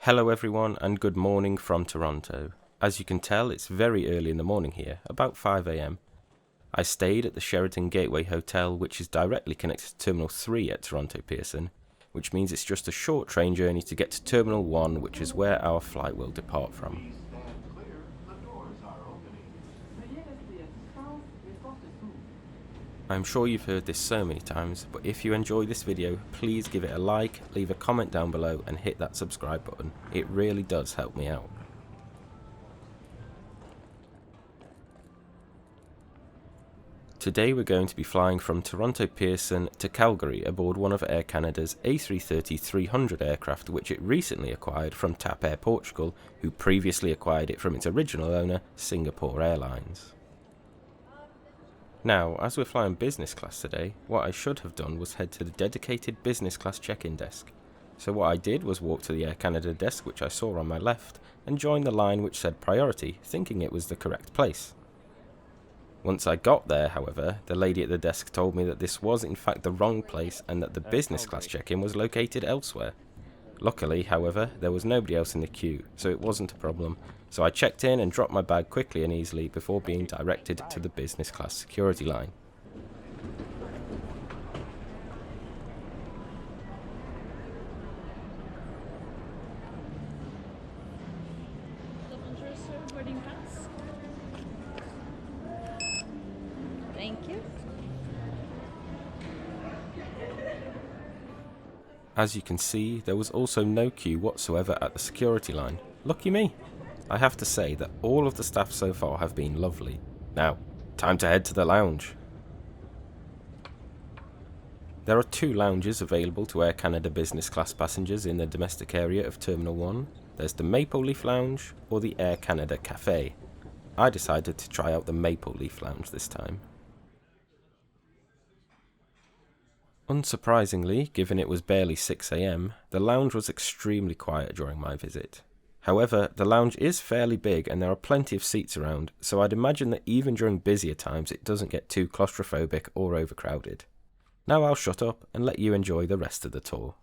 Hello everyone and good morning from Toronto. As you can tell, it's very early in the morning here, about 5 AM. I stayed at the Sheraton Gateway Hotel, which is directly connected to Terminal 3 at Toronto Pearson, which means it's just a short train journey to get to Terminal 1, which is where our flight will depart from. I'm sure you've heard this so many times, but if you enjoy this video, please give it a like, leave a comment down below and hit that subscribe button. It really does help me out. Today we're going to be flying from Toronto Pearson to Calgary aboard one of Air Canada's A330-300 aircraft, which it recently acquired from TAP Air Portugal, who previously acquired it from its original owner, Singapore Airlines. Now, as we're flying business class today, what I should have done was head to the dedicated business class check-in desk. So what I did was walk to the Air Canada desk, which I saw on my left, and join the line which said priority, thinking it was the correct place. Once I got there, however, the lady at the desk told me that this was in fact the wrong place and that the business class check-in was located elsewhere. Luckily, however, there was nobody else in the queue, so it wasn't a problem, so I checked in and dropped my bag quickly and easily before being directed to the business class security line. Thank you. As you can see, there was also no queue whatsoever at the security line. Lucky me! I have to say that all of the staff so far have been lovely. Now, time to head to the lounge. There are two lounges available to Air Canada business class passengers in the domestic area of Terminal 1. There's the Maple Leaf Lounge or the Air Canada Cafe. I decided to try out the Maple Leaf Lounge this time. Unsurprisingly, given it was barely 6 AM, the lounge was extremely quiet during my visit. However, the lounge is fairly big and there are plenty of seats around, so I'd imagine that even during busier times it doesn't get too claustrophobic or overcrowded. Now I'll shut up and let you enjoy the rest of the tour.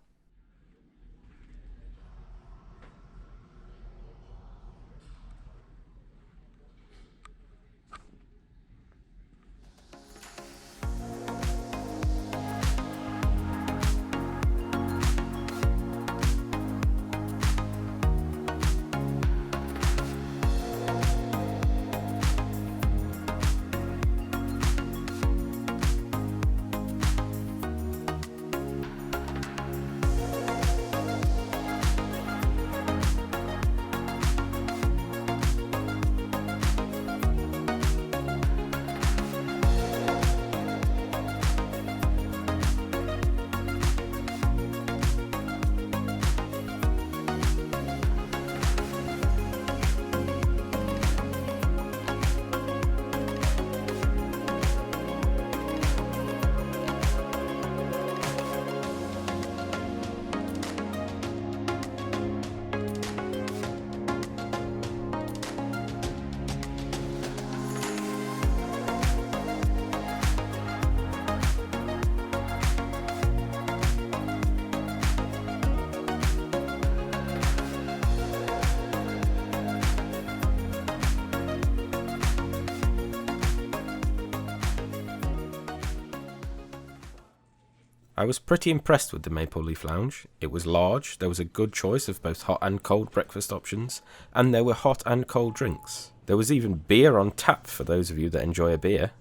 I was pretty impressed with the Maple Leaf Lounge. It was large, there was a good choice of both hot and cold breakfast options, and there were hot and cold drinks. There was even beer on tap for those of you that enjoy a beer.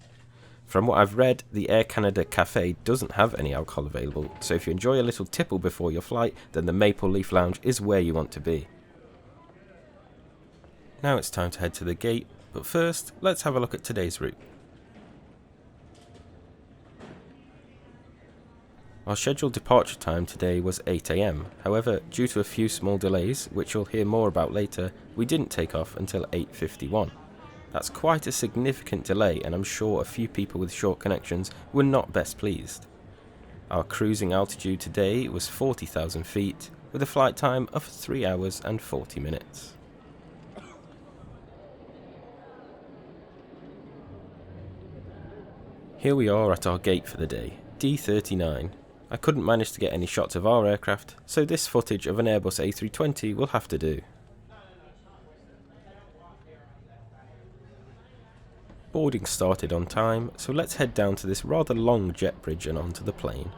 From what I've read, the Air Canada Cafe doesn't have any alcohol available, so if you enjoy a little tipple before your flight, then the Maple Leaf Lounge is where you want to be. Now it's time to head to the gate, but first, let's have a look at today's route. Our scheduled departure time today was 8 AM, however, due to a few small delays, which you'll hear more about later, we didn't take off until 8:51. That's quite a significant delay, and I'm sure a few people with short connections were not best pleased. Our cruising altitude today was 40,000 feet, with a flight time of 3 hours and 40 minutes. Here we are at our gate for the day, D39. I couldn't manage to get any shots of our aircraft, so this footage of an Airbus A320 will have to do. Boarding started on time, so let's head down to this rather long jet bridge and onto the plane.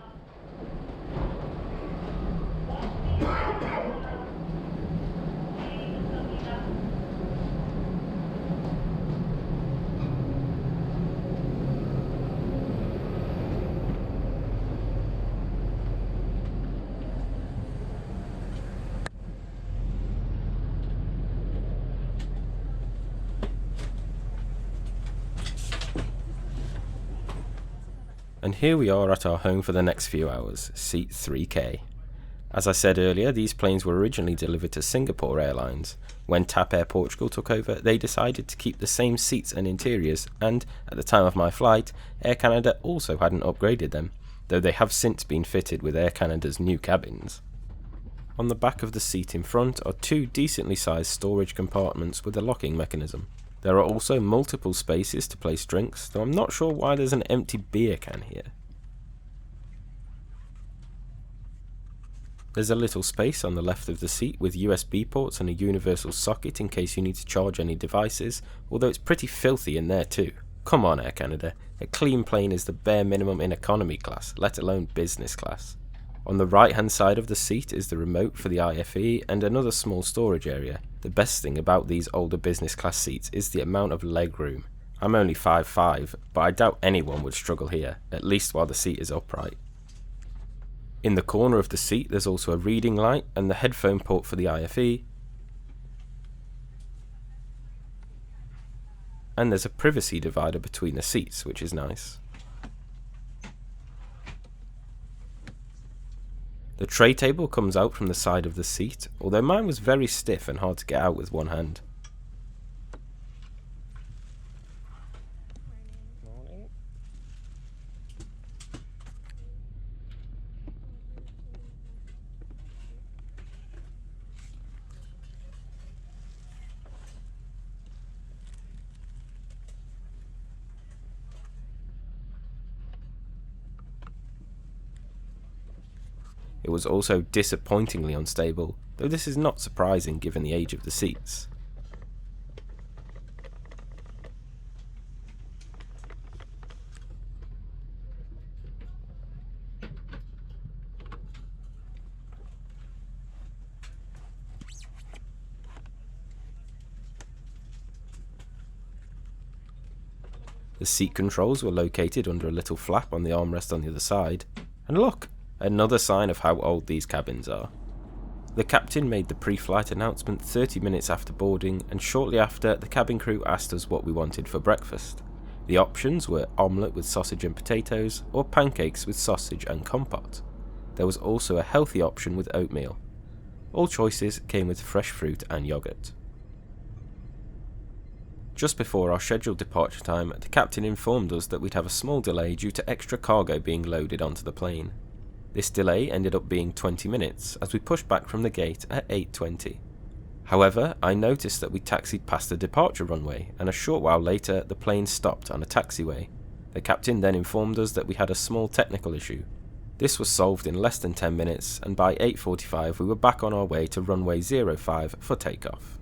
And here we are at our home for the next few hours, seat 3K. As I said earlier, these planes were originally delivered to Singapore Airlines. When TAP Air Portugal took over, they decided to keep the same seats and interiors, and at the time of my flight, Air Canada also hadn't upgraded them, though they have since been fitted with Air Canada's new cabins. On the back of the seat in front are two decently sized storage compartments with a locking mechanism. There are also multiple spaces to place drinks, though I'm not sure why there's an empty beer can here. There's a little space on the left of the seat with USB ports and a universal socket in case you need to charge any devices, although it's pretty filthy in there too. Come on Air Canada, a clean plane is the bare minimum in economy class, let alone business class. On the right hand side of the seat is the remote for the IFE and another small storage area. The best thing about these older business class seats is the amount of leg room. I'm only 5'5", but I doubt anyone would struggle here, at least while the seat is upright. In the corner of the seat there's also a reading light and the headphone port for the IFE, and there's a privacy divider between the seats, which is nice. The tray table comes out from the side of the seat, although mine was very stiff and hard to get out with one hand. It was also disappointingly unstable, though this is not surprising given the age of the seats. The seat controls were located under a little flap on the armrest on the other side, and look! Another sign of how old these cabins are. The captain made the pre-flight announcement 30 minutes after boarding, and shortly after, the cabin crew asked us what we wanted for breakfast. The options were omelette with sausage and potatoes, or pancakes with sausage and compote. There was also a healthy option with oatmeal. All choices came with fresh fruit and yogurt. Just before our scheduled departure time, the captain informed us that we'd have a small delay due to extra cargo being loaded onto the plane. This delay ended up being 20 minutes, as we pushed back from the gate at 8:20. However, I noticed that we taxied past the departure runway, and a short while later the plane stopped on a taxiway. The captain then informed us that we had a small technical issue. This was solved in less than 10 minutes, and by 8:45 we were back on our way to runway 05 for takeoff.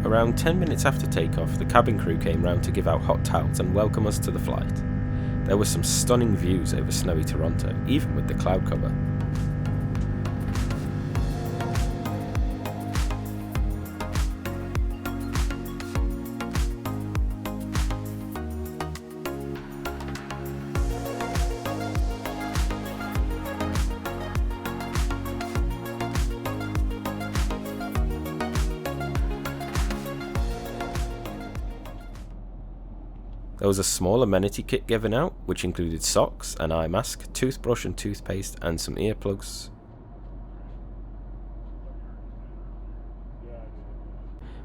Around 10 minutes after takeoff, the cabin crew came round to give out hot towels and welcome us to the flight. There were some stunning views over snowy Toronto, even with the cloud cover. There was a small amenity kit given out, which included socks, an eye mask, toothbrush and toothpaste, and some earplugs.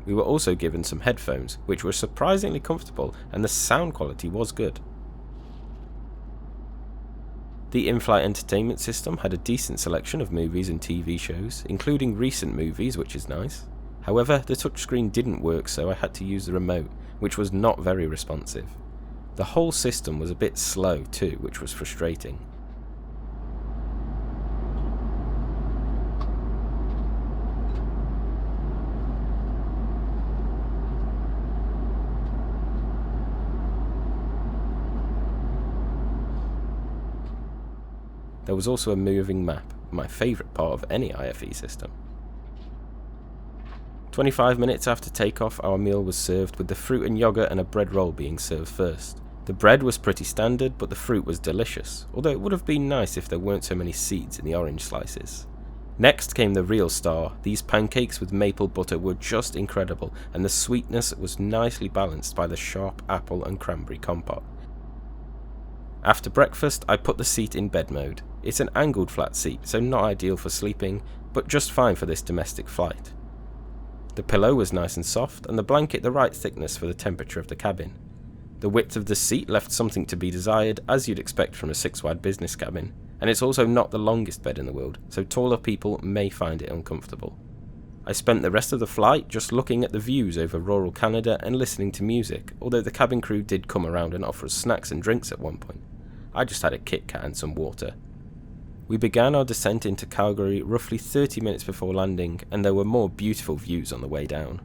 We were also given some headphones, which were surprisingly comfortable, and the sound quality was good. The in-flight entertainment system had a decent selection of movies and TV shows, including recent movies, which is nice. However, the touchscreen didn't work, so I had to use the remote, which was not very responsive. The whole system was a bit slow too, which was frustrating. There was also a moving map, my favourite part of any IFE system. 25 minutes after takeoff, our meal was served, with the fruit and yogurt and a bread roll being served first. The bread was pretty standard, but the fruit was delicious, although it would have been nice if there weren't so many seeds in the orange slices. Next came the real star. These pancakes with maple butter were just incredible, and the sweetness was nicely balanced by the sharp apple and cranberry compote. After breakfast, I put the seat in bed mode. It's an angled flat seat, so not ideal for sleeping, but just fine for this domestic flight. The pillow was nice and soft, and the blanket the right thickness for the temperature of the cabin. The width of the seat left something to be desired, as you'd expect from a 6-wide business cabin, and it's also not the longest bed in the world, so taller people may find it uncomfortable. I spent the rest of the flight just looking at the views over rural Canada and listening to music, although the cabin crew did come around and offer us snacks and drinks at one point. I just had a Kit Kat and some water. We began our descent into Calgary roughly 30 minutes before landing, and there were more beautiful views on the way down.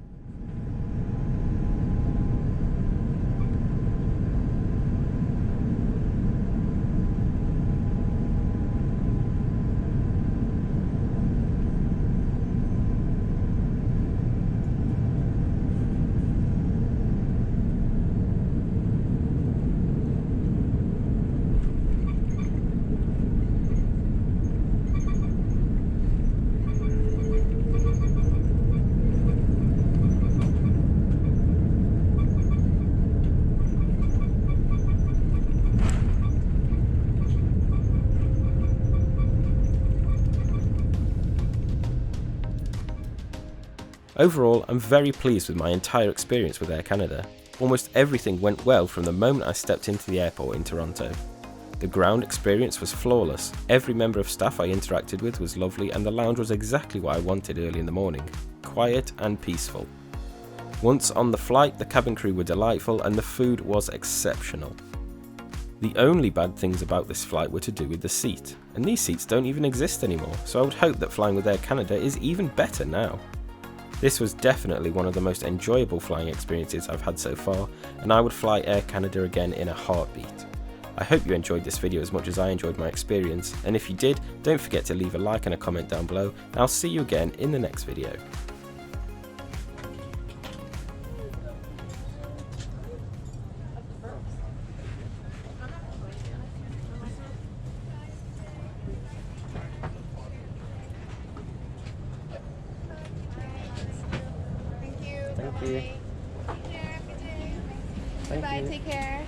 Overall, I'm very pleased with my entire experience with Air Canada. Almost everything went well from the moment I stepped into the airport in Toronto. The ground experience was flawless, every member of staff I interacted with was lovely, and the lounge was exactly what I wanted early in the morning, quiet and peaceful. Once on the flight, the cabin crew were delightful and the food was exceptional. The only bad things about this flight were to do with the seat, and these seats don't even exist anymore, so I would hope that flying with Air Canada is even better now. This was definitely one of the most enjoyable flying experiences I've had so far, and I would fly Air Canada again in a heartbeat. I hope you enjoyed this video as much as I enjoyed my experience, and if you did, don't forget to leave a like and a comment down below, and I'll see you again in the next video. Thank you. Take care. Good day. Thank Bye. you. Take care.